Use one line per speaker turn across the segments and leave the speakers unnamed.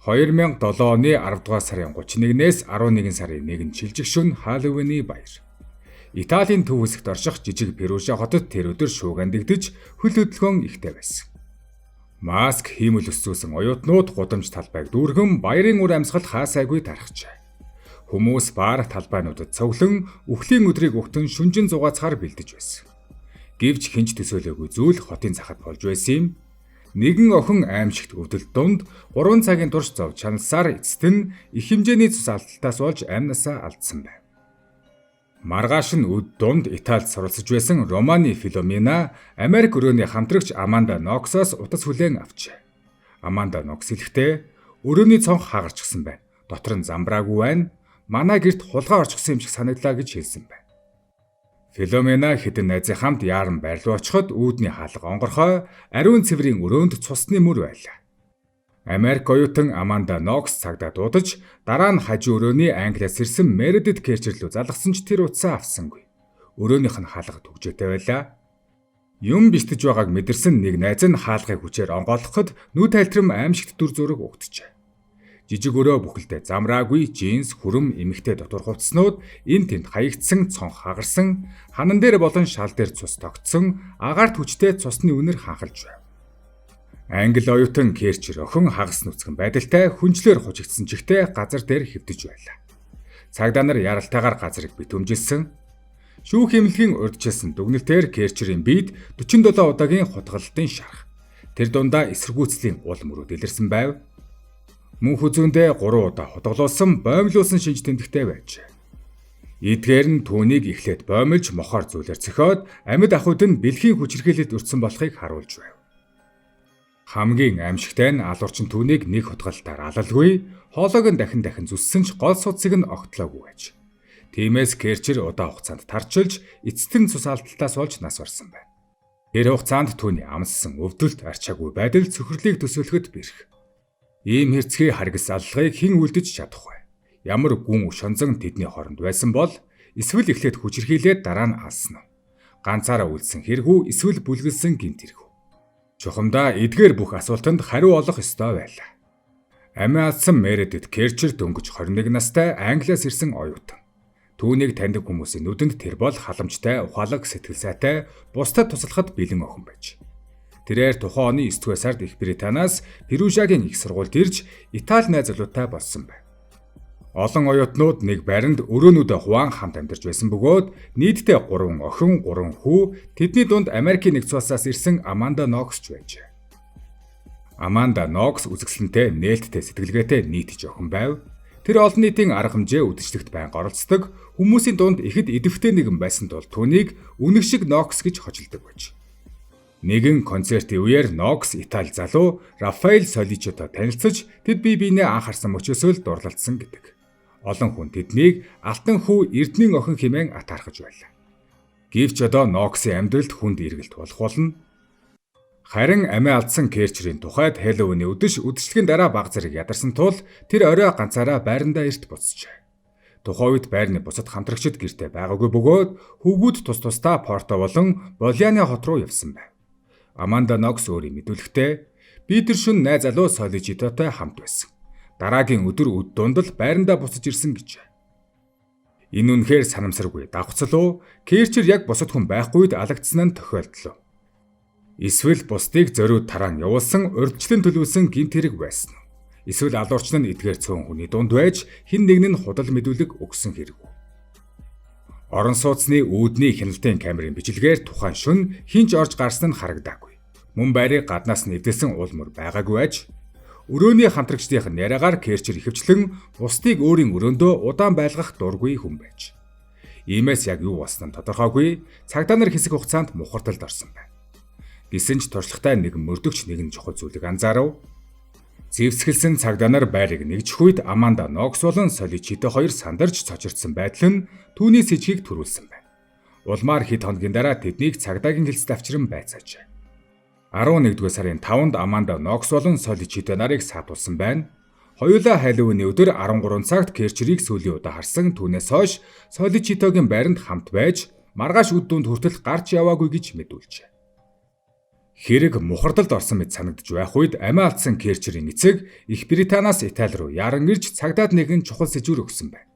2007 оны 10 дугаар сарын 31-ээс 11 сарын 1-нд шилжих шөнө Халлоуины баяр. Италийн төв хэсэгт орших жижиг Перужа хотод тэр өдөр шуугиандэгдэж хөл хөдөлгөөн ихтэй байсан. Маск хиймэл өсцүүлсэн оюутнууд гудамж талбайг дүүргэн баярын үр амьсгал хаасайгүй тархжээ. Хүмүүс бар талбайнуудад цуглан үхлийн өдрийг өгтөн шүнжин зугаацахаар бэлдэж байсан. Гэвч хинч төсөөлөөгүй зүйл хотын захад болж байсан юм. Нэгэн охин аимшигт өвдөлт дунд 3 цагийн турш зов чаналсаар эцэст нь их хэмжээний цус алдалтаас болж амнасаа алдсан байна. Маргааш нь өд дунд Италид суралцж байсан Романы Филомена Америк өрөөний хамтрагч Аманда Ноксоос утас хүлээн авчээ. Аманда Нокс хэлэхдээ өрөөний цонх хагарчихсан байна. Дотор нь замбраагүй байна. Манай гэрт хулгай орчихсон юм шиг санагдлаа гэж хэлсэн байна. Филомена хэдэн найзын хамт яаран байр руу очиход үүдний хаалга онгорхой ариун цэврийн өрөөнд цусны мөр байлаа. Америк оюутан Аманда Нокс цагдаа дуудаж дараа нь хажуу өрөөний Англиас ирсэн Мередит Керчер рүү залгасан ч тэр утсаа авсангүй. Өрөөнийх нь хаалга төгжөөтэй байлаа. Юм битэж байгааг мэдэрсэн нэг найз нь хаалгыг хүчээр онгойлгоход нүд альтрам аимшигт дүр зураг өгдөжээ. Жижиг өрөө бүхэлдээ замраагүй джинс хүрм эмэгтэй дотор хувцснууд энэ тэнд хаягдсан цонх хагарсан ханан дээр болон шал дээр цус тогтсон агаарт хүчтэй цусны үнэр ханхалж байв. Англи оюутан Керчер охин хагас нүцгэн байдалтай хүнчлэр хужигдсан чихтэй газар дээр хэвдэж байлаа. Цагдаа нар яралтайгаар газрыг битүүмжилсэн. Шүүх эмнэлгийн урьдчилсан дүгнэлтээр Керчерийн биед 47 удаагийн хутгалтын шарх. Тэр дундаа эсэргүүцлийн ул мөрөд илэрсэн байв. Мөнх үзүүндээ 3 удаа хутгалуулсан боомлуулсан шинж тэмдэгтэй байжээ. Эдгээр нь түүнийг эхлээд боомлж мохоор зүйлээр цохиод амьд ахуйд нь бэлгийн хүчирхээлэлд өртсөн болохыг харуулж байв. Хамгийн аимшигтай нь алуурчин түүнийг нэг хутгалтаар алалгүй, хоолойг нь дахин зүссэн ч гол судсыг нь огтлоогүй байж. Тиймээс Керчер удаан хугацаанд тарчилж эцэст нь цус алдалтаас болж нас барсан байна. Тэр хугацаанд түүний амссан өвдөлт арчаагүй байдал цөхрлийг төсөөлөхөд бэрх. Ийм хэрцгий харгас аллагыг хэн үлдэж чадах вэ? Ямар гүн шонзон тэдний хооронд байсан бол эсвэл эхлээд хүчирхийлээд дараа нь алсан уу? Ганцаараа үлдсэн хэргүү эсвэл бүлгэлсэн гинт хэргүү? Чухамдаа эдгээр бүх асуултанд хариу олох ёстой байлаа. Амиа алдсан Мередит Керчер дөнгөж 21 настай Англиас ирсэн оюутан. Түүнийг таньдаг хүмүүсийн нүдэнд тэр бол халамжтай, ухаалаг, сэтгэл сайтай, бусдад туслахад бэлэн охин байж. Тэрээр тухайн оны 9 дугаар сард Их Британиас Перужагийн их сургуульд ирж Итали найз залуутай болсон байна. Олон оюутнууд нэг байранд өрөөнүүдээ хуваан хамт амьдарч байсан бөгөөд нийтдээ 3 охин, 3 хүү, тэдний дунд Америкийн нэгдсэн улсаас ирсэн Аманда Нокс ч байжээ. Аманда Нокс үзэсгэлэнтэй нээлттэй сэтгэлгээтэй нийтж охин байв. Тэр олон нийтийн арга хэмжээ үдшилтэд байнга оролцдог, хүмүүсийн дунд ихэд идэвхтэй нэгэн байсан тул түүнийг үнэг шиг Нокс гэж хочилдог байж. Нэгэн концертын үеэр Нокс Итали залуу Рафаэль Соличотой танилцж тэд бие биенээ анхаарсан мөчөөсөө л дурлалдсан гэдэг. Олон хүн тэднийг алтан хүү Эрдэнийн охин хэмээн атаархаж байлаа. Гэвч одоо Ноксын амьдралд хүнд эргэлт болох болно. Харин амиа алдсан Керчерийн тухайд Хэллоуины өдөш үдшилтэгийн дараа баг зэрэг ядарсан тул тэр орой ганцаараа байрандаа эрт буцжээ. Тухайн үед байрны бусад хамтрагчид гэртээ байгаагүй бөгөөд хүүгүүд тус тусдаа Порто болон Болианы хот руу явсан байв. Аманда Нокс өөрийн мэдүүлэхдээ би тэр шөнө найз залуу Соличитотой хамт байсан. Дараагийн өдөр өд дунд л байрандаа буцаж ирсэн гэж. Энэ үнэхээр санамсаргүй давхцал уу? Керчер яг бусад хүн байхгүй үед алагдсан нь тохиолдлоо. Эсвэл бусдыг зориуд тараан явуулсан урьдчилан төлөвлөсөн гинт хэрэг байсан уу? Эсвэл алуурчин нь эдгээр цөөн хүний дунд байж хэн нэг нь худал мэдүүлэг өгсөн хэрэг үү? Орон сууцны үүдний хяналтын камерын бичлэгээр тухайн шөнө хинч орж гарсан нь харагдаагүй. Мөн байрыг гаднаас нь эвдэлсэн уул мөр байгаагүй байж өрөөний хамтрагчдын яриагаар Керчер ихэвчлэн бусдыг өөрийн өрөөндөө удаан байлгах дургүй хүн байж. Иймээс яг юу болсон нь тодорхойгүй, цагдаа нар хэсэг хугацаанд мухардалд орсон байна. Гисэн ч туршлагатай нэгэн мөрдөгч нэгэн чухал зүйлийг анзаарав. Зэвсгэлсэн цагдаа нар байрыг нэгжих үед Аманда Нокс болон Соличито хоёр сандарч цочирдсан байдал нь түүний сэжгийг төрүүлсэн байна. Улмаар хэд хоногийн дараа тэднийг цагдаагийн хэлцэд авчран байцаажээ. 11-р сарын 5-нд Аманда Нокс болон Соличито нарыг саатуулсан байна. Хоёулаа Халлоуины өдөр 13 цагт Керчерийг сүүлийн удаа харсан түүнээс хойш Соличитогийн байранд хамт байж маргааш үд дунд хүртэл гарч яваагүй гэж мэдүүлжээ. Хэрэг мухардалд орсон мэт санагдж байх үед амиа алдсан Керчерийн эцэг Их Британаас Итали руу яран ирж цагдаад нэгэн чухал сэжүүр өгсөн байна.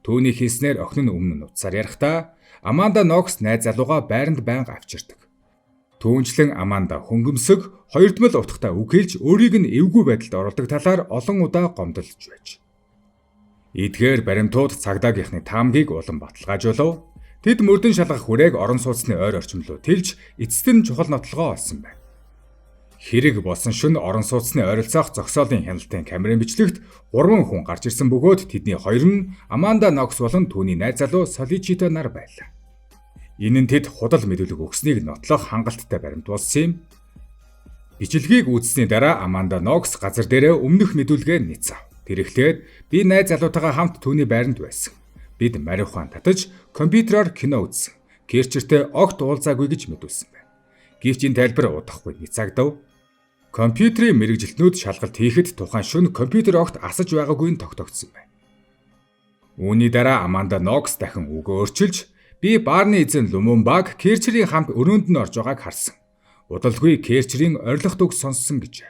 Түүний хийснээр охин нь өмнө нь утсаар ярихдаа Аманда Нокс найз залууга байранд байнга авчирдаг. Түүнчлэн Аманда хөнгөмсөг хоёрдмол утгатай үг хэлж өөрийг нь эвгүй байдалд оруулдаг талаар олон удаа гомдолж байж. Эдгээр баримтууд цагдаагийнхны таамгийг улам баталгаажуулав. Тэд мөрдөн шалгах хүрээг орон сууцны ойр орчим руу тэлж эцэст нь чухал нотлогоо олсон байна. Хэрэг болсон шөнө орон сууцны ойролцоох зогсоолын хяналтын камерын бичлэгт 3 хүн гарч ирсэн бөгөөд тэдний 2 нь Аманда Нокс болон түүний найз залуу Соличито нар байлаа. Энэ нь тэд худал мэдүүлэг өгснийг нотлох хангалттай баримт болсон юм. Бичлэгийг үзсний дараа Аманда Нокс газар дээрээ өмнөх мэдүүлгээ нэцэв. Тэр ихлээр би найз залуутайгаа хамт түүний байранд байсан. Бид марихуан татаж компьютероор кино үзсэн. Керчертэй огт уулзаагүй гэж мэдүүлсэн байна. Гэвч энэ тайлбар удахгүй нэцагдав. Компьютерийн мэрэгжилтнүүд шалгалт хийхэд тухайн шөнө компьютер огт асаж байгаагүй нь тогтогдсон байна. Үүний дараа Аманда Нокс дахин үгөө өөрчилж би баарны эзэн Лумумбаг Керчерийн хамт өрөөнд нь орж байгааг харсан. Удалгүй Керчерийн орилох үг сонссон гэжээ.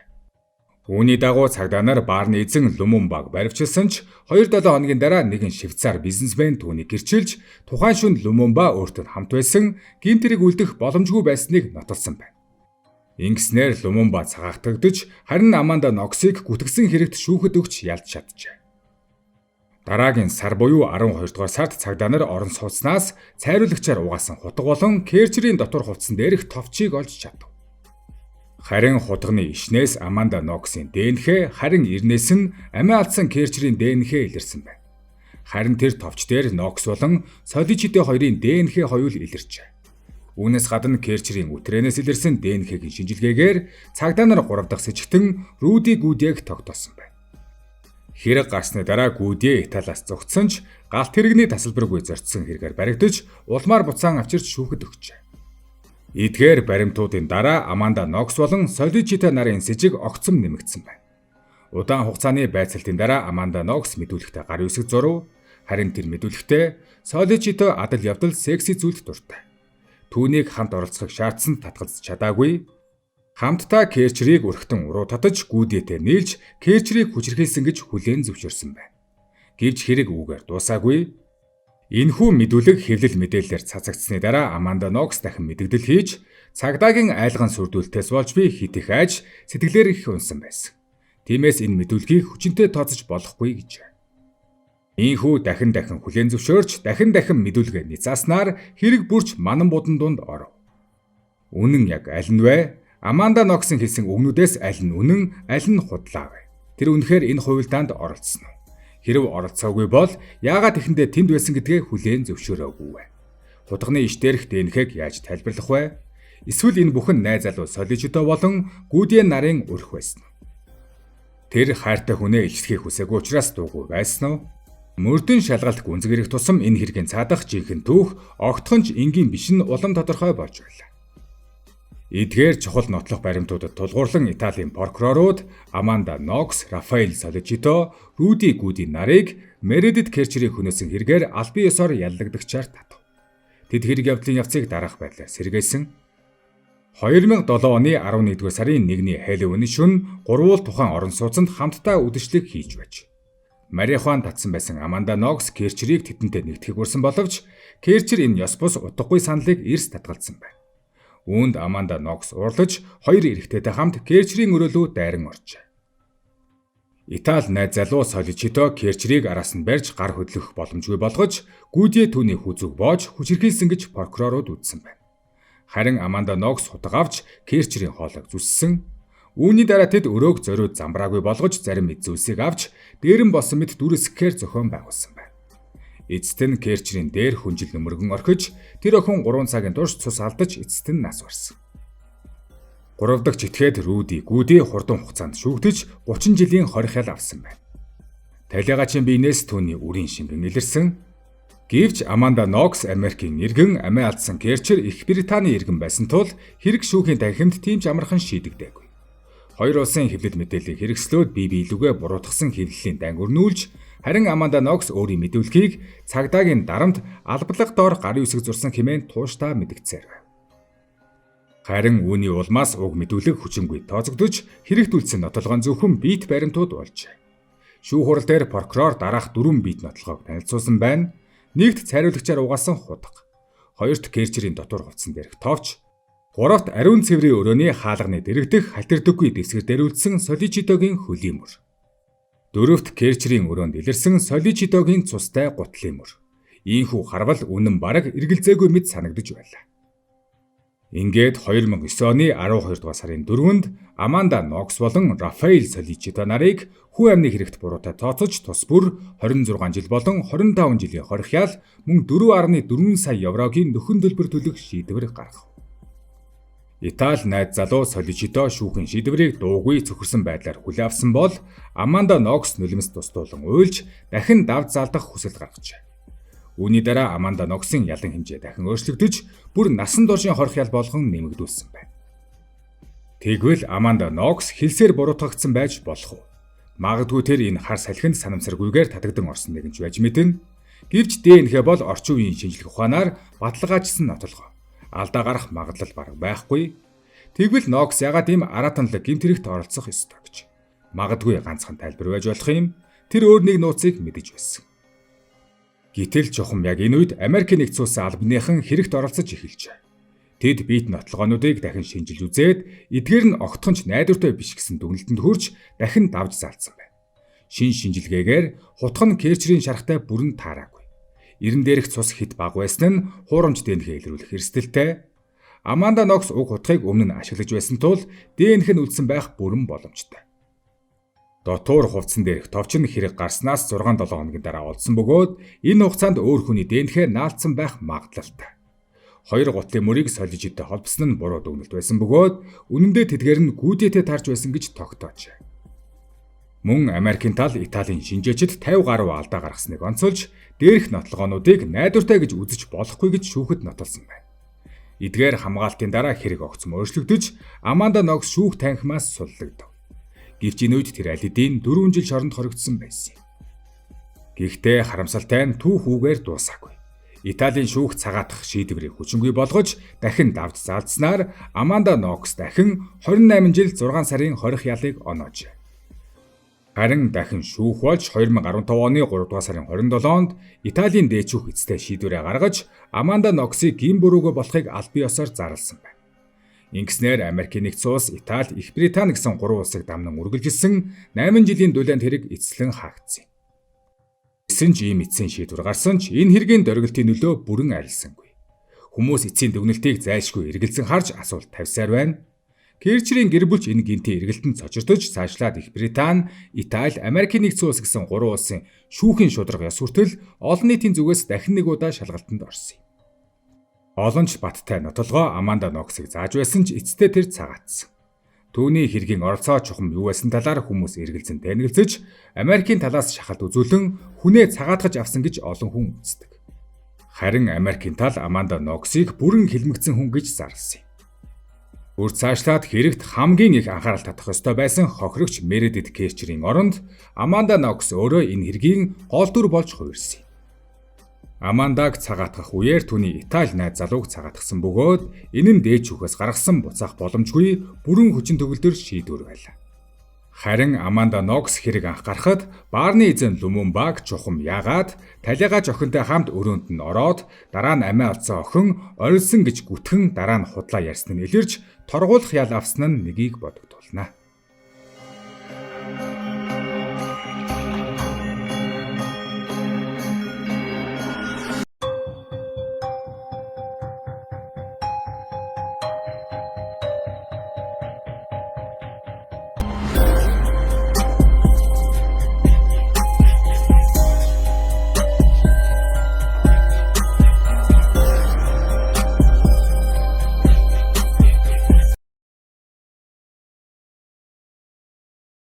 Үүний дагуу цагдаа нар баарны эзэн Лумумбаг баривчилсан ч 2-7 хоногийн дараа нэгэн Швейцар бизнесмен түүнийг гэрчилж тухайн шөнө Лумумба өөртөө хамт байсан гэмтрийг үлдэх боломжгүй байсныг нотолсон байна. Ингэснээр Лумумба цагаатагдж харин Аманда Ноксыг гүтгсэн хэрэгт шүүхэд өгч ялж чаджээ. Дараагийн сар буюу 12 дугаар сард цагдаа нар орон сууцнаас цайруулагчаар угаасан хутга болон Керчерийн дотор хувцсан дээрх товчийг олж чадав. Харин хутганы ишнээс Аманда Ноксын ДНХ, харин ирнээс нь амиа алдсан Керчерийн ДНХ илэрсэн байна. Харин тэр товч дээр Нокс болон Соличито хоёрын ДНХ хоёул илэрчээ. Үүнээс гадна Керчерийн үтрэнээс илэрсэн ДНХ-гийн шинжилгээгээр цагдаа нар 3 дахь сэжигтэн Руди Гүдийг тогтоосон байна. Хэрэг гарсны дараа Гүдээ Италиас зогтсон ч галт тэрэгний тасалбаргүй зорьцсон хэрэгээр баригдаж улмаар буцаан авчирч шүүхэд өгчээ. Эдгээр баримтуудын дараа Аманда Нокс болон Соличито нарын сэжиг огцом нэмэгдсэн байна. Удаан хугацааны байцаалтын дараа Аманда Нокс мэдүүлэгтээ гар үсэг зурв. Харин тэр мэдүүлэгтээ Соличито адал явдал секси зүйлд дуртай. Түүнийг хамт оролцохыг шаардсан татгалзаж чадаагүй. Хамтдаа Керчерийг өрхтөн уруу татаж Гүдээтэй нийлж Керчерийг хүчирхийлсэн гэж хүлээн зөвшөөрсөн байна. Гэвч хэрэг үүгээр дуусаагүй. Энэхүү мэдүүлэг хэвлэл мэдээлэлээр цацагдсны дараа Аманда Нокс дахин мэдэгдэл хийж цагдаагийн айлган сүрдүүлэлтээс болж би хит их айж сэтгэлээр их унсан байсан. Тиймээс энэ мэдүүлгийг хүчинтэй тооцож болохгүй гэж. Ийхүү дахин хүлээн зөвшөөрч дахин мэдүүлгээ нэцааснаар хэрэг бүрч манан будан дунд оров. Үнэн яг аль нь вэ? Аманда Ноксын хэлсэн үгнүүдээс аль нь үнэн, аль нь худлаа вэ? Тэр үнэхээр энэ хувилдаанд оролцсон уу? Хэрв оролцоогүй бол яагаад ихэндээ тэнд байсан гэдгээ хүлээн зөвшөөрөөгүй вэ? Хутганы иш дээрх ДНХ-г яаж тайлбарлах вэ? Эсвэл энэ бүхэн найз залуу Соличито болон Гүдээ нарын өрх байсан уу? Тэр хайртай хүнээ илчлэхийг хүсээгүй учраас дуугүй байсан уу? Мөрдөн шалгалт гүнзгийрэх тусам энэ хэргийн цаадах жинхэнэ түүх огтхонч энгийн биш нь улам тодорхой болж байлаа. Эдгээр чухал нотлох баримтуудад тулгуурлан Италийн прокурорууд Аманда Нокс, Рафаэль Соличито, Руди Гүди нарыг Мередит Керчерийн хөнөөсөн хэрэгээр албан ёсоор яллагдагчаар татав. Тэд хэрэг явдлын явцыг дараах байдлаар сэргээсэн. 2007 оны 11-р сарын 1-ний Хэллоуины шөнө гурвуул тухайн орон сууцанд хамтдаа үдэшлэг хийж байж. Марихуан татсан байсан Аманда Нокс Керчерийг тэдэнтэй нэгтгэх хүрсэн боловч Керчер энэ ёс бус утгагүй саналыг эрс татгалзсан байна. Үүнд Аманда Нокс урлаж 2 эрэгтэйтэй хамт Керчерийн өрөөлөө дайран оржээ. Итали найз залуу Соличито Керчерийг араас нь барьж гар хөдлөх боломжгүй болгож Гүдээ түүний хүзүүг боож хүчирхийлсэн гэж прокурорууд үзсэн байна. Харин Аманда Нокс хутга авч Керчерийн хоолойг зүссэн. Үүний дараа тэд өрөөг зориуд замбраагүй болгож зарим эд зүйлсийг авч дээрэн болсон мэт дүрсгэхээр зохион байгуулсан байна. Эцэст нь Керчерийн дээр хүнжил нөмөргөн орхиж тэр охин 3 цагийн турш цус алдаж эцэст нь нас барсан. 3 дахь житгээд Руди Гүдээ хурдан хугацаанд шүүгдэж 30 жилийн хорихял авсан байна. Талигаачийн биенээс түүний үрийн шингэн илэрсэн. Гэвч Аманда Нокс Америкийн иргэн амиа алдсан Керчер Их Британий иргэн байсан тул хэрэг шүүхийн танхимд тийм ч амархан шийдэгдээгүй. Хоёр улсын хэвлэл мэдээллийг хэрэгслөөд бие биелүүгээ буруутгасан хэвлэлийн дан өрнүүлж харин Аманда Нокс өөрийн мэдүүлгийг цагдаагийн дарамт албалга доор гарын үсэг зурсан хэмээн тууштай мэдгцээр байв. Харин үүний улмаас уг мэдүүлэг хүчингүй тооцогдож хэрэгтүүлсэн нотолгоон зөвхөн биет баримтууд болжээ. Шүүх хурал дээр прокурор дараах 4 биет нотолгоог танилцуулсан байна. Нэгт цайруулагчаар угаасан худаг, хоёрт Керчерийн дотор хувцсан дээрх товч, гуравт ариун цэврийн өрөөний хаалганы дэрэгдэх халтардаггүй дэвсгэр дээрүүлсэн соличидогийн хөлийн мөр. Дөрөвт Керчерийн өрөөнд илэрсэн соличидогийн цустай гутлын мөр. Ийхүү харвал үнэн бараг эргэлзээгүй мэт санагдаж байлаа. Ингээд 2009 оны 12 дугаар сарын 4-нд Аманда Нокс болон Рафаэль Соличидо нарыг хүү амны хэрэгт буруутай тооцож тус бүр 26 жил болон 25 жилийн хоригяал мөн 4.4 сая еврогийн нөхөн төлбөр төлөх шийдвэр гаргав. Итали найз залуу Соличидо шүүхийн шийдвэрийг дуугүй цөхөрсөн байдлаар хүлээн авсан бол Аманда Нокс нулимс тусдуулан уйлж дахин давж залдах хүсэл гаргажээ. Үүний дараа Аманда Ноксын ялан хэмжээ дахин өөрчлөгдөж бүр насан туршийн хоригяал болгон нэмэгдүүлсэн байна. Тэгвэл Аманда Нокс хэлсээр буруутгагдсан байж болох уу? Магадгүй тэр энэ хар салхинд санамсаргүйгээр татагдан орсон нэгэн ч байж мэднэ. Гэвч ДНХ бол орчин үеийн шинжлэх ухаанаар баталгаажсан нотолгоо. Алдаа гарах магадлал бараг байхгүй. Тэгвэл Нокс ягаад ийм аратанлаг гэмт хэрэгт оролцох ёстой гэж. Магадгүй ганцхан тайлбар байж болох юм. Тэр өөр нэг нууцыг мэдэж байсан. Гэтэл чухам яг энэ үед Америкийн нэгдсэн улсын албаныхан хэрэгт оролцож эхэлжээ. Тэд биет нотолгоонуудыг дахин шинжилж үзээд эдгээр нь огтхонч найдвартай биш гэсэн дүгнэлтэнд хүрч дахин давж залдсан байна. Шинжилгээгээр хутхан Керчерийн шарахтай бүрэн таараагүй. Ирэн дээрх цус хэд бага байсан нь хуурамч ДНХ илрүүлэх эрсдэлтэй. Аманда Нокс уг хутгийг өмнө нь ашиглаж байсан тул ДНХ нь үлдсэн байх бүрэн боломжтой. Дотуур хувцсан дээрх товч нь хэрэг гарснаас 6-7 хоногийн дараа олдсон бөгөөд энэ хугацаанд өөр хүний ДНХ наалтсан байх магадлалтай. Хоёр гутлын мөрийг Соличидо холбосон нь буруу дүгнэлт байсан бөгөөд үнэн дээр тэдгээр нь гүйдээтэй тарж байсан гэж тогтоожээ. Мөн Америкийн тал Италийн шинжээчид 50 гаруй алдаа гаргасныг онцолж дээрх нотолгоонуудыг найдвартай гэж үзэж болохгүй гэж шүүхэд нотолсон байна. Эдгээр хамгаалтын дараа хэрэг огцом өөрчлөгдөж Аманда Нокс шүүх танхимаас суллагдав. Гэвч энэ үед тэр аль хэдийн 4 жил шоронд хоригдсон байсан юм. Гэхдээ харамсалтай нь түүх үгээр дуусаагүй. Италийн шүүх цагаатах шийдвэрийг хүчингүй болгож дахин давж залдсанаар Аманда Нокс дахин 28 жил 6 сарын хоригяалыг оноожээ. Харин дахин шүүх болж 2015 оны 3 дугаар сарын 27-нд Италийн дээчүүх эцтэй шийдвэрээ гаргаж Аманда Ноксыг гин буруугүй болохыг аль бие ёсоор зарласан байна. Ингэснээр Америкийн нэгдсэн улс, Итали, Их Британи гэсэн 3 улсыг дамнан үргэлжилсэн 8 жилийн дулаанд хэрэг эцэслэн хаагдсан. Гэсэн ч ийм эцсийн шийдвэр гарсан ч энэ хэргийн дөргөлтийн нөлөө бүрэн арилсангүй. Хүмүүс эцсийн дүгнэлтийг зайлшгүй эргэлзэн харж асуулт тавьсаар байна. Керчерийн гэр бүлч энэ гинтийн эргэлтэнд цочирдож цаашлаад Их Британи, Итали, Америкийн нэгдсэн улс гэсэн 3 улсын шүүхийн шударга ёс хүртэл олон нийтийн зүгээс дахин нэг удаа шалгалтанд орсон юм. Олонч баттай нотолгоо Аманда Ноксыг зааж байсан ч эцэстээ тэр цагаатсан. Түүний хэргийн оролцоо чухам юу байсан талаар хүмүүс эргэлзэн танилцж, Америкийн талаас шахалт үзүүлэн хүнээ цагаатгаж авсан гэж олон хүн үздэг. Харин Америкийн тал Аманда Ноксыг бүрэн хилмигдсэн хүн гэж зарласан юм. Бүр цаашлаад хэрэгт хамгийн их анхаарал татах ёстой байсан хохирогч Мередит Керчерийн оронд Аманда Нокс өөрөө энэ хэргийн гол дүр болж хувирсан юм. Амандаг цагаатгах үеэр түүний Итали найз залууг цагаатгсан бөгөөд энэ нь дээчүүхээс гаргасан буцаах боломжгүй бүрэн хүчин төгөлдөр шийдвэр байлаа. Харин Аманда Нокс хэрэг анхаарахад баарны эзэн Лумумбаг чухам яагаад талигач охинтой хамт өрөөнд нь ороод дараа нь амиа олцсон охин орилсон гэж гүтгэн дараа нь худлаа ярьсан нь илэрч торгуулах ял авсан нь нэгийг бодогдуулна.